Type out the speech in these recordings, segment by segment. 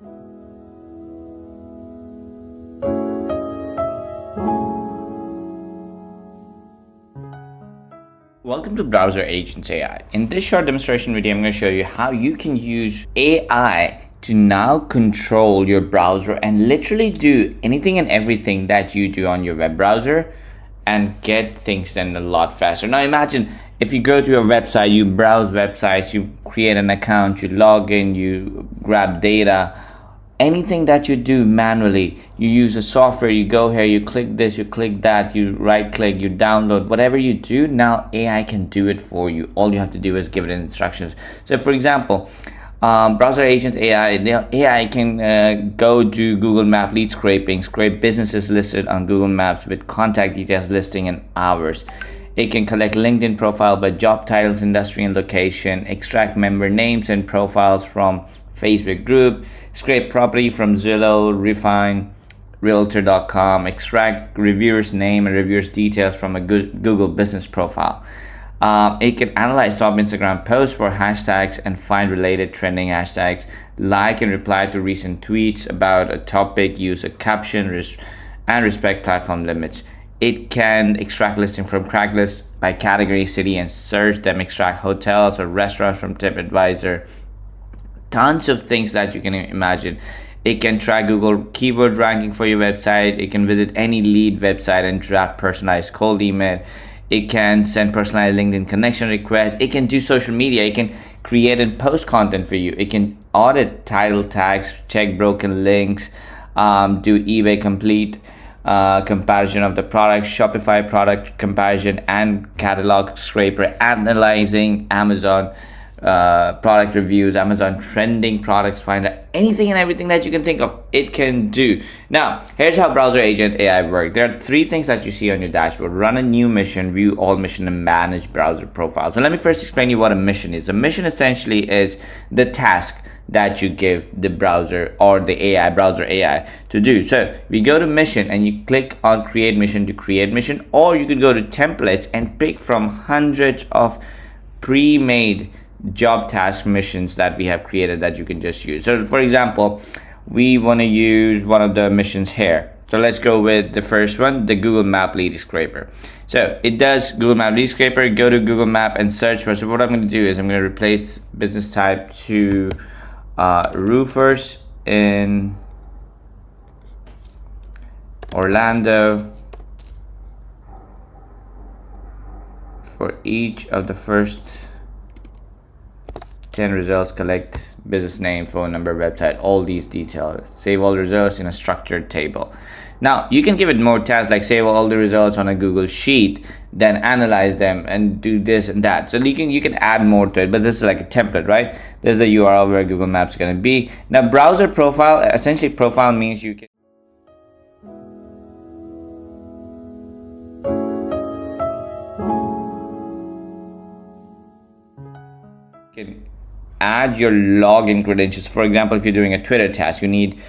Welcome to BrowserAgent AI. In this short demonstration video, I'm going to show you how you can use AI to now control your browser and literally do anything and everything that you do on your web browser and get things done a lot faster. Now imagine if you go to a website, you browse websites, you create an account, you log in, you grab data. Anything that you do manually, you use a software, you go here, you click this, you click that, you right click, you download, whatever you do, now AI can do it for you. All you have to do is give it instructions. So for example, BrowserAgent AI, the AI can go to Google Map lead scraping, scrape businesses listed on Google Maps with contact details listing in hours. It can collect LinkedIn profile by job titles, industry, and location, extract member names and profiles from Facebook group, scrape property from Zillow, refine, realtor.com, extract reviewers name and reviewers details from a Google business profile. It can analyze top Instagram posts for hashtags and find related trending hashtags, like and reply to recent tweets about a topic, use a caption, and respect platform limits. It can extract listing from Craigslist by category, city, and search them, extract hotels or restaurants from TripAdvisor. Tons of things that you can imagine. It can track Google keyword ranking for your website. It can visit any lead website and draft personalized cold email. It can send personalized LinkedIn connection requests. It can do social media. It can create and post content for you. It can audit title tags, check broken links, do eBay complete comparison of the product, Shopify product comparison, and catalog scraper, analyzing Amazon product reviews, Amazon trending products finder, anything and everything that you can think of, it can do. Now, here's how BrowserAgent AI works. There are three things that you see on your dashboard: run a new mission, view all mission, and manage browser profiles. So let me first explain you what a mission is. A mission essentially is the task that you give the browser or the AI, browser AI, to do. So we go to mission and you click on create mission to create mission, or you could go to templates and pick from hundreds of pre-made job task missions that we have created that you can just use. So for example, we want to use one of the missions here. So let's go with the first one, the Google Map lead scraper. So it does Google Map lead scraper. Go to Google Map and search for. So what I'm going to do is I'm going to replace business type to roofers in Orlando for each of the first 10 results. Collect business name, phone number, website, all these details. Save all results in a structured table. Now you can give it more tasks like save all the results on a Google Sheet, then analyze them and do this and that. So you can add more to it, but this is like a template, right? This is the URL where Google Maps is going to be. Now browser profile, essentially profile means you can add your login credentials. For example, if you're doing a Twitter task, you need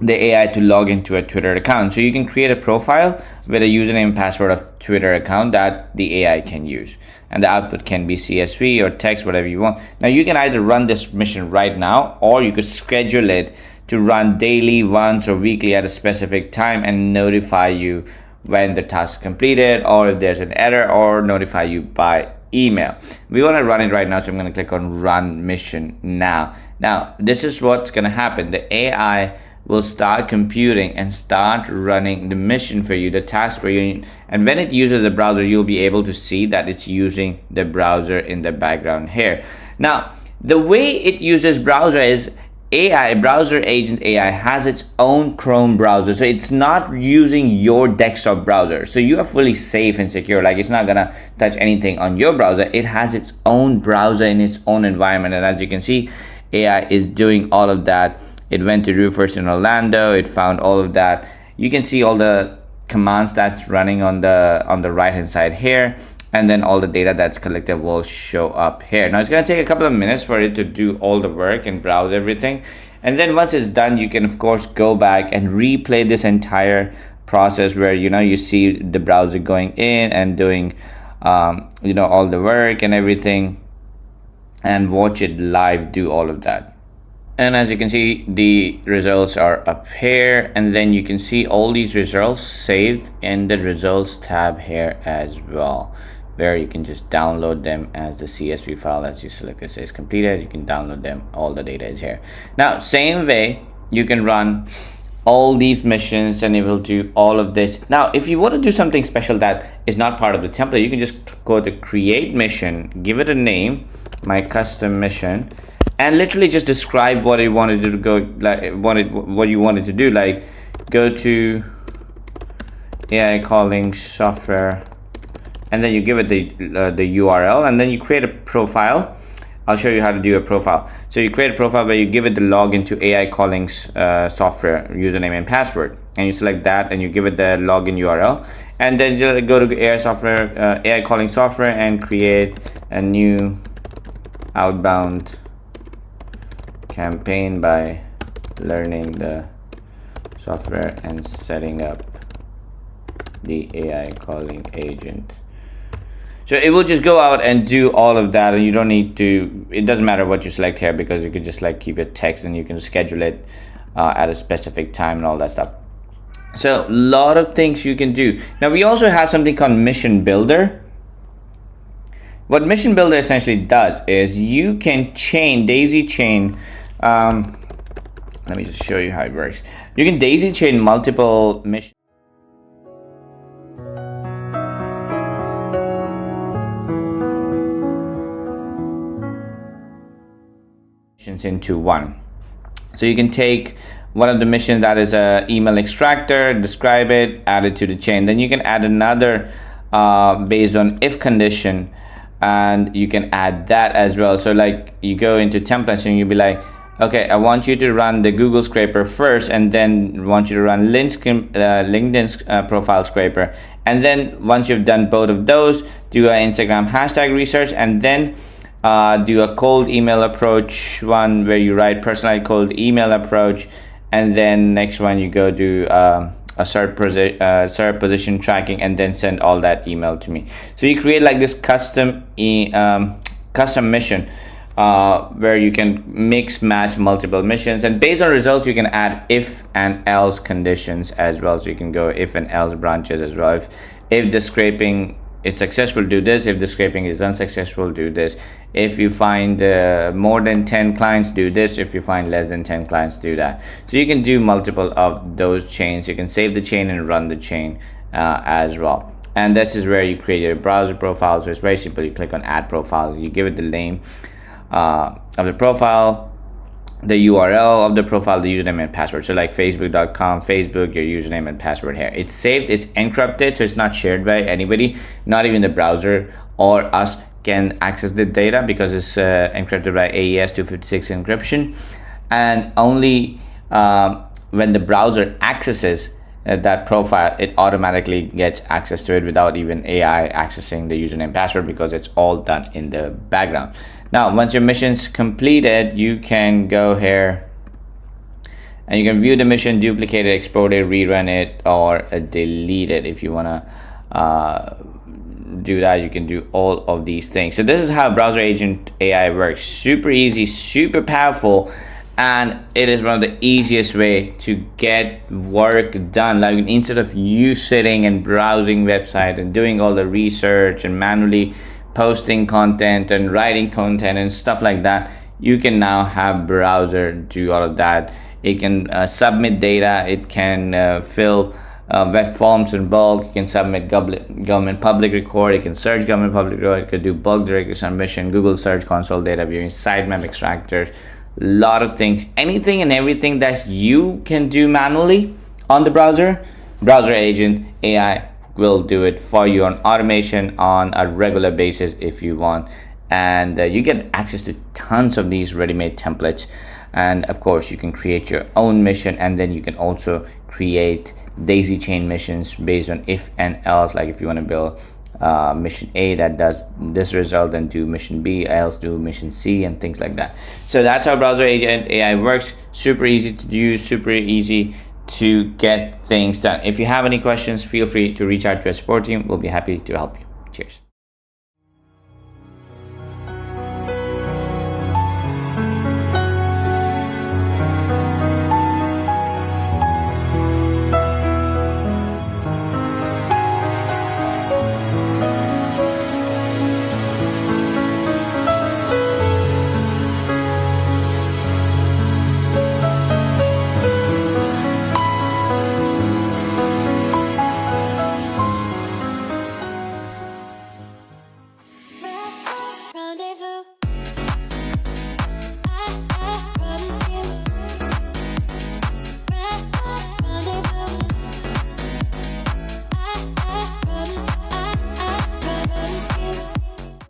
the AI to log into a Twitter account. So you can create a profile with a username and password of Twitter account that the AI can use. And the output can be CSV or text, whatever you want. Now you can either run this mission right now, or you could schedule it to run daily, once, or weekly at a specific time and notify you when the task is completed, or if there's an error, or notify you by email. We want to run it right now, so I'm going to click on run mission now. Now this is what's going to happen. The AI will start computing and start running the mission for you, the task for you, and when it uses the browser, you'll be able to see that it's using the browser in the background here. Now the way it uses browser is BrowserAgent AI has its own Chrome browser, so it's not using your desktop browser, so you are fully safe and secure. Like, it's not gonna touch anything on your browser. It has its own browser in its own environment, and as you can see, AI is doing all of that. It went to roofers in Orlando, it found all of that. You can see all the commands that's running on the right hand side here, and then all the data that's collected will show up here. Now it's going to take a couple of minutes for it to do all the work and browse everything, and then once it's done, you can of course go back and replay this entire process where you see the browser going in and doing all the work and everything, and watch it live do all of that. And as you can see, the results are up here, and then you can see all these results saved in the results tab here as well, where you can just download them as the CSV file. As you select it says completed, you can download them. All the data is here. Now, same way, you can run all these missions and it will do all of this. Now, if you want to do something special that is not part of the template, you can just go to create mission, give it a name, my custom mission, and literally just describe what you wanted to go, like what you wanted to do, like go to AI calling software, and then you give it the URL, and then you create a profile. I'll show you how to do a profile. So you create a profile where you give it the login to AI calling software username and password, and you select that and you give it the login URL, and then just go to AI calling software and create a new outbound campaign by learning the software and setting up the AI calling agent. So it will just go out and do all of that, and you don't need to, it doesn't matter what you select here, because you can just like keep it text and you can schedule it at a specific time and all that stuff. So a lot of things you can do. Now we also have something called Mission Builder. What Mission Builder essentially does is you can daisy chain, let me just show you how it works. You can daisy chain multiple missions into one. So you can take one of the missions that is a email extractor, describe it, add it to the chain. Then you can add another based on if condition, and you can add that as well. So like you go into templates and you'll be like, okay, I want you to run the Google scraper first, and then want you to run LinkedIn's profile scraper, and then once you've done both of those, do an Instagram hashtag research, and then do a cold email approach one where you write personalized cold email approach, and then next one you go do a SERP position tracking, and then send all that email to me. So you create like this custom mission where you can mix match multiple missions, and based on results you can add if and else conditions as well. So you can go if and else branches as well. If the scraping is successful, do this. If the scraping is unsuccessful, do this. If you find more than 10 clients, do this. If you find less than 10 clients, do that. So you can do multiple of those chains. You can save the chain and run the chain as well. And this is where you create your browser profile. So it's very simple. You click on add profile, you give it the name of the profile, the URL of the profile, the username and password. So like facebook.com, Facebook, your username and password here. It's saved, it's encrypted, so it's not shared by anybody, not even the browser or us can access the data, because it's encrypted by AES 256 encryption. And only when the browser accesses that profile, it automatically gets access to it without even AI accessing the username and password, because it's all done in the background. Now, once your mission's completed, you can go here and you can view the mission, duplicate it, export it, rerun it, or delete it. If you want to do that, you can do all of these things. So this is how BrowserAgent AI works. Super easy, super powerful, and it is one of the easiest way to get work done. Like instead of you sitting and browsing website and doing all the research and manually posting content and writing content and stuff like that, you can now have browser do all of that. It can submit data, it can fill web forms in bulk, you can submit government public record, you can search government public record, you can do bulk directory submission, Google Search Console data viewing, sitemap extractors, lot of things, anything and everything that you can do manually on the browser. BrowserAgent AI will do it for you on automation on a regular basis if you want, and you get access to tons of these ready-made templates. And of course you can create your own mission, and then you can also create daisy chain missions based on if and else. Like if you want to build mission A that does this result, then do mission B, else do mission C, and things like that. So that's how BrowserAgent AI works. Super easy to use, super easy to get things done. If you have any questions, feel free to reach out to our support team. We'll be happy to help you. Cheers.